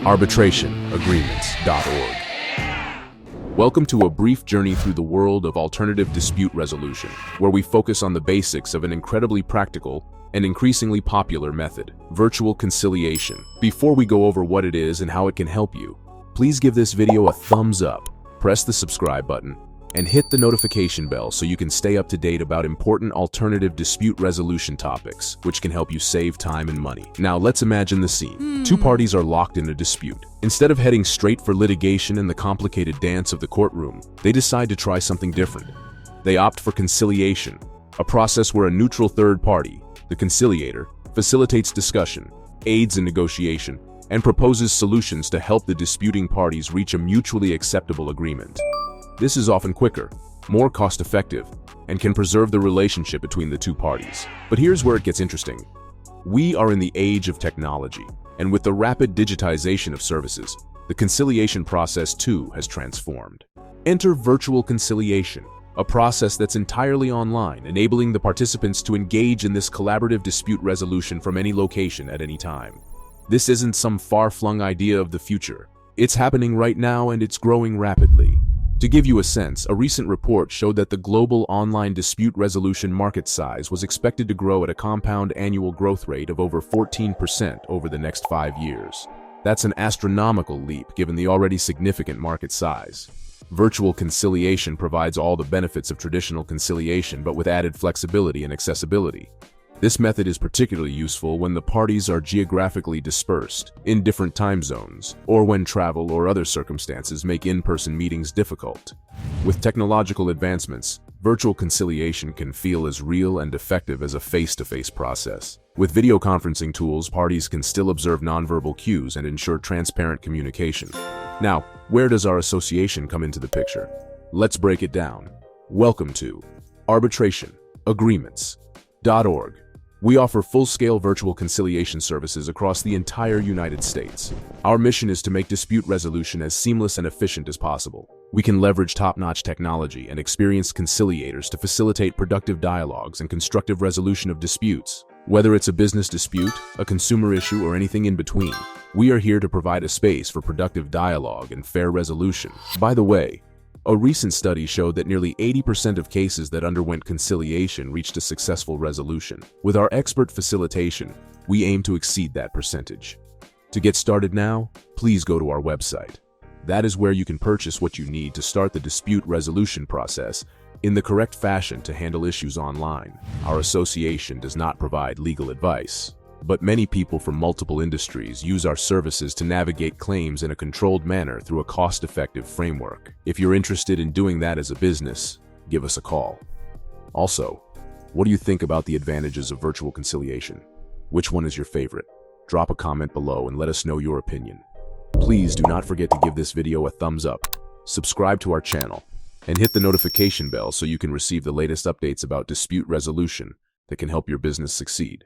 arbitrationagreements.org. Welcome to a brief journey through the world of alternative dispute resolution, where we focus on the basics of an incredibly practical and increasingly popular method, virtual conciliation. Before we go over what it is and how it can help you, please give this video a thumbs up, press the subscribe button, and hit the notification bell so you can stay up to date about important alternative dispute resolution topics, which can help you save time and money. Now let's imagine the scene. Two parties are locked in a dispute. Instead of heading straight for litigation and the complicated dance of the courtroom, they decide to try something different. They opt for conciliation, a process where a neutral third party, the conciliator, facilitates discussion, aids in negotiation, and proposes solutions to help the disputing parties reach a mutually acceptable agreement. This is often quicker, more cost-effective, and can preserve the relationship between the two parties. But here's where it gets interesting. We are in the age of technology, and with the rapid digitization of services, the conciliation process too has transformed. Enter virtual conciliation, a process that's entirely online, enabling the participants to engage in this collaborative dispute resolution from any location at any time. This isn't some far-flung idea of the future. It's happening right now, and it's growing rapidly. To give you a sense, a recent report showed that the global online dispute resolution market size was expected to grow at a compound annual growth rate of over 14% over the next 5 years. That's an astronomical leap given the already significant market size. Virtual conciliation provides all the benefits of traditional conciliation, but with added flexibility and accessibility. This method is particularly useful when the parties are geographically dispersed, in different time zones, or when travel or other circumstances make in-person meetings difficult. With technological advancements, virtual conciliation can feel as real and effective as a face-to-face process. With video conferencing tools, parties can still observe nonverbal cues and ensure transparent communication. Now, where does our association come into the picture? Let's break it down. Welcome to arbitrationagreements.org. We offer full-scale virtual conciliation services across the entire United States. Our mission is to make dispute resolution as seamless and efficient as possible. We can leverage top-notch technology and experienced conciliators to facilitate productive dialogues and constructive resolution of disputes. Whether it's a business dispute, a consumer issue, or anything in between, we are here to provide a space for productive dialogue and fair resolution. By the way, a recent study showed that nearly 80% of cases that underwent conciliation reached a successful resolution. With our expert facilitation, we aim to exceed that percentage. To get started now, please go to our website. That is where you can purchase what you need to start the dispute resolution process in the correct fashion to handle issues online. Our association does not provide legal advice, but many people from multiple industries use our services to navigate claims in a controlled manner through a cost-effective framework. If you're interested in doing that as a business, give us a call. Also, what do you think about the advantages of virtual conciliation? Which one is your favorite? Drop a comment below and let us know your opinion. Please do not forget to give this video a thumbs up, subscribe to our channel, and hit the notification bell so you can receive the latest updates about dispute resolution that can help your business succeed.